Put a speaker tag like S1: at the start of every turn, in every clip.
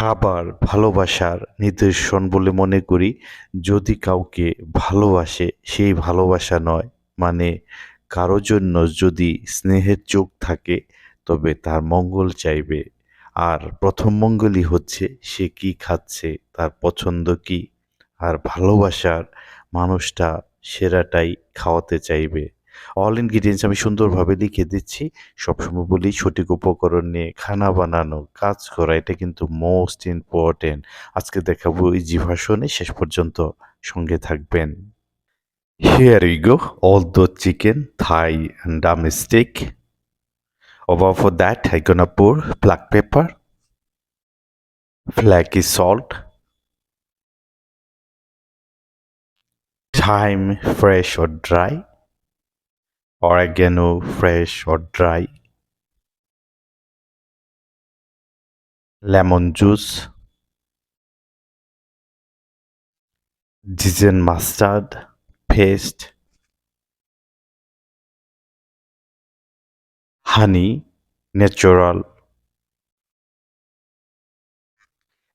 S1: খাবার ভালোবাসার নিদর্শন বলে মনে করি। যদি কাউকে ভালোবাসে, সেই ভালোবাসা নয়, মানে কারো জন্য যদি স্নেহের চোখ থাকে, তবে তার মঙ্গল চাইবে। আর প্রথম মঙ্গলই হচ্ছে সে কি খাচ্ছে, তার পছন্দ কি। আর ভালোবাসার মানুষটা সেরাটাই খাওয়াতে চাইবে। অল ইনগ্রিডিয়েন্টস আমি সুন্দরভাবে লিখে দিচ্ছি। সবসময় বলি সঠিক উপকরণ নিয়ে খানা বানানো, কাজ করা এটা কিন্তু মোস্ট ইম্পর্টেন্ট। আজকে দেখাবো ইজি ভার্সনে, শেষ পর্যন্ত সঙ্গে থাকবেন। Here we go. All the chicken, thigh and drumstick. Over for that, I gonna pour black pepper, flaky salt, thyme fresh or dry, oregano fresh or dry, lemon juice, Dijon mustard paste, honey, natural.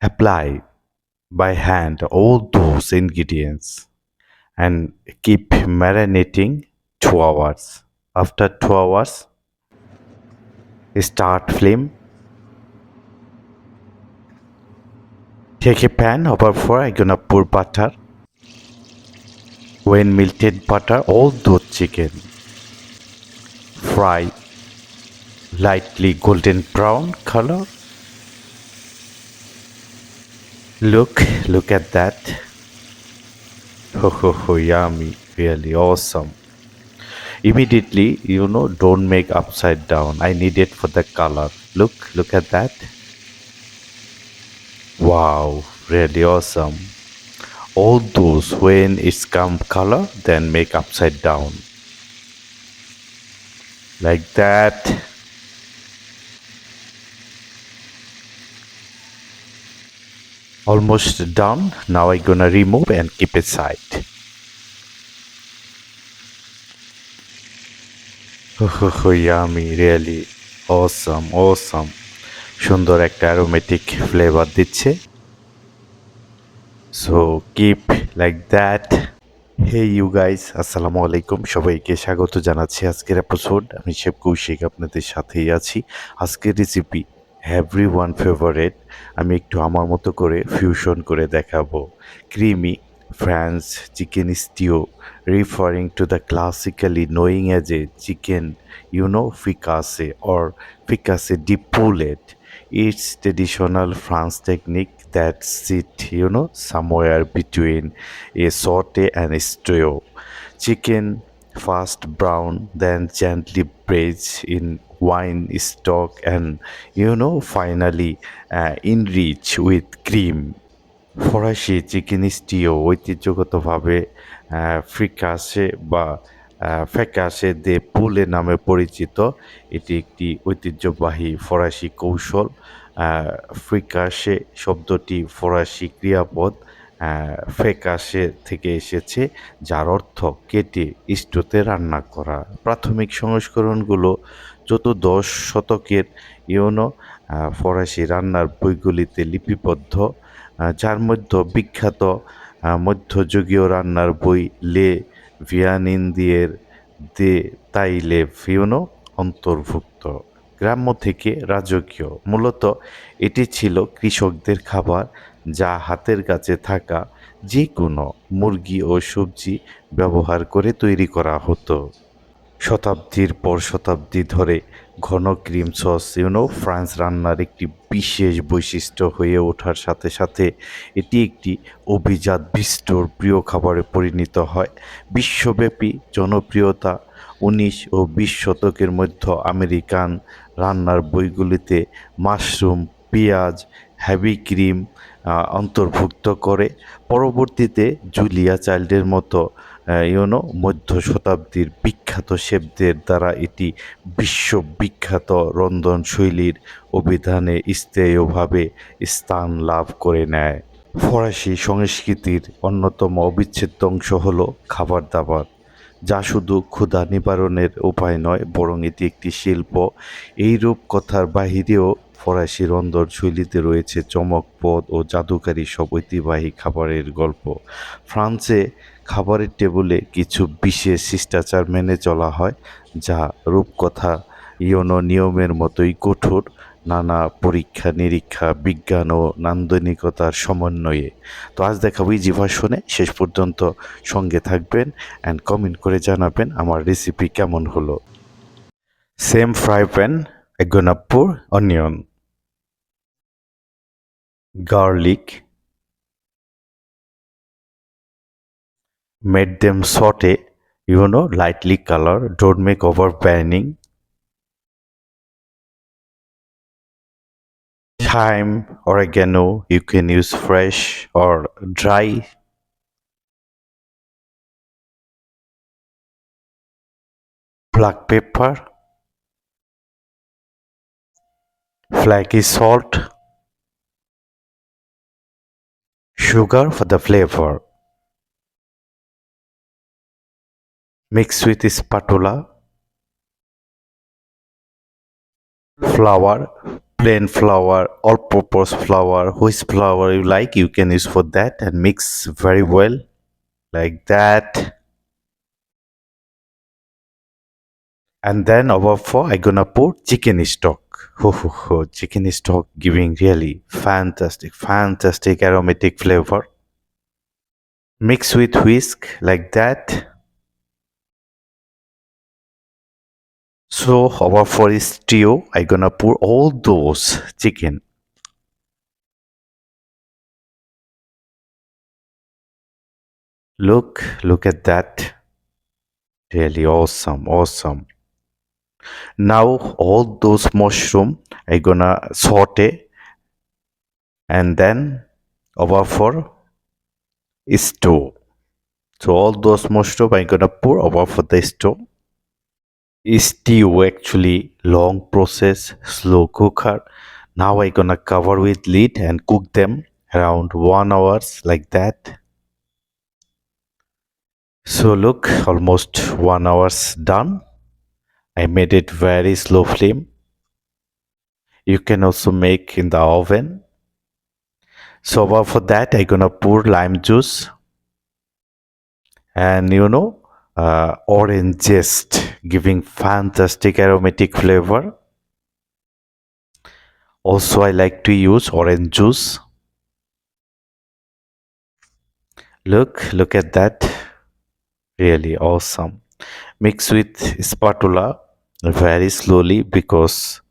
S1: Apply by hand all those ingredients and keep marinating 2 hours. After 2 hours, start flame. Take a pan over for I'm gonna pour butter. When melted butter, all the chicken fry lightly golden brown color. Look at that. Yummy, really awesome. Immediately, don't make upside down. I need it for the color. Look at that. Wow, really awesome. All those when it's come color, then make upside down. Like that. Almost done. Now I'm gonna remove and keep it side. Yummy, really awesome. সুন্দর একটা aromatic flavour দিচ্ছে। So keep like that. Hey you guys, আসসালামু আলাইকুম। সবাইকে স্বাগত জানাচ্ছি আজকের episode. আমি শেফ কৌশিক আপনাদের সাথেই আছি। আজকের রেসিপি এভরি ওয়ান ফেভারেট। আমি একটু আমার মতো করে ফিউশন করে দেখাবো। Creamy France chicken stew, referring to the classically knowing as a chicken, fricassee or fricassee de poulet. It's traditional France technique that sit, somewhere between a saute and a stew. Chicken first brown, then gently braised in wine stock, and finally enriched with cream. ফরাসি chicken stew ঐতিহ্যগতভাবে fricassee বা ফ্যাকাসে দে পুলে নামে পরিচিত। এটি একটি ঐতিহ্যবাহী ফরাসি কৌশল। ফ্রিকাসে শব্দটি ফরাসি ক্রিয়াপদ ফ্যাকাসে থেকে এসেছে, যার অর্থ কেটে স্টুতে রান্না করা। প্রাথমিক সংস্করণগুলো চতুর্দশ শতকের ইউনো ফরাসি রান্নার বইগুলিতে লিপিবদ্ধ, যার মধ্যে বিখ্যাত মধ্যযুগীয় রান্নার বই লে ভিয়ানিন্দিয়ের দে তাইলেভ অন্তর্ভুক্ত। গ্রাম্য থেকে রাজকীয়, মূলত এটি ছিল কৃষকদের খাবার, যা হাতের কাছে থাকা যে কোনো মুরগি ও সবজি ব্যবহার করে তৈরি করা হতো। শতাব্দীর পর শতাব্দী ধরে ঘন ক্রিম সস ফ্রান্স রান্নার একটি বিশেষ বৈশিষ্ট্য হয়ে ওঠার সাথে সাথে এটি একটি অভিজাত বিস্তর প্রিয় খাবারে পরিণত হয়। বিশ্বব্যাপী জনপ্রিয়তা 19 ও 20 শতকের মধ্যে আমেরিকান রান্নার বইগুলিতে মাশরুম, পেঁয়াজ, হেভি ক্রিম অন্তর্ভুক্ত করে। পরবর্তীতে জুলিয়া চাইল্ডের মতো মধ্য শতাব্দীর বিখ্যাত শেফদের দ্বারা এটি বিশ্ববিখ্যাত রন্ধনশৈলীর অভিধানে স্থায়ীভাবে স্থান লাভ করে নেয়। ফরাসি সংস্কৃতির অন্যতম অবিচ্ছেদ্য অংশ হল খাবার দাবার, যা শুধু ক্ষুধা নিবারণের উপায় নয়, বরং এটি একটি শিল্প। এই রূপকথার বাহিরেও ফরাসি রন্ধন শৈলীতে রয়েছে চমকপ্রদ ও জাদুকারী সব ঐতিহ্যবাহী খাবারের গল্প। ফ্রান্সে খাবারের টেবিলে কিছু বিশেষ শিষ্টাচার মেনে চলা হয়, যা রূপকথা নিয়মের মতোই কঠোর, নানা পরীক্ষা নিরীক্ষা, বিজ্ঞান ও নান্দনিকতার সমন্বয়ে। তো আজ দেখাবো ইজি ভার্সনে, শেষ পর্যন্ত সঙ্গে থাকবেন অ্যান্ড কমেন্ট করে জানাবেন আমার রেসিপি কেমন হলো। Same fry pan, I'm gonna pour onion, garlic, made them saute, lightly color, don't make over burning. Thyme, oregano, you can use fresh or dry. Black pepper, flaky salt, sugar for the flavor. Mix with spatula, flour, plain flour, all-purpose flour, which flour you like, you can use for that, and mix very well like that. And then over for I gonna put chicken stock. Chicken stock giving really fantastic aromatic flavor. Mix with whisk like that. So over for stew, I gonna pour all those chicken. Look at that. Really awesome. Now all those mushroom I gonna saute and then over for stew. So all those mushroom I gonna pour over for the stew. Stew actually long process, slow cooker. Now I gonna cover with lid and cook them around 1 hours like that. So look, almost 1 hours done. I made it very slow flame. You can also make in the oven. So for that I gonna pour lime juice and orange zest, giving fantastic aromatic flavor. Also I like to use orange juice. Look at that. Really awesome. Mix with spatula very slowly because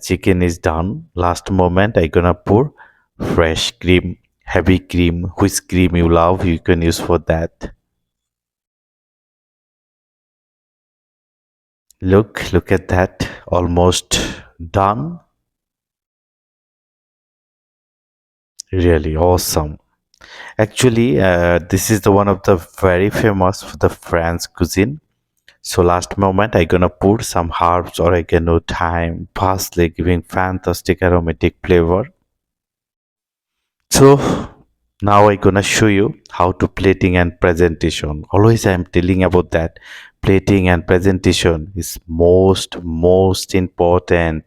S1: chicken is done. Last moment I gonna pour fresh cream, heavy cream, which cream you love, you can use for that. Look at that. Almost done. Really awesome. Actually, this is the one of the very famous for the France cuisine. So last moment I gonna put some herbs, oregano, thyme, parsley, giving fantastic aromatic flavor. So now I gonna show you how to plating and presentation. Always I am telling about that plating and presentation is most important.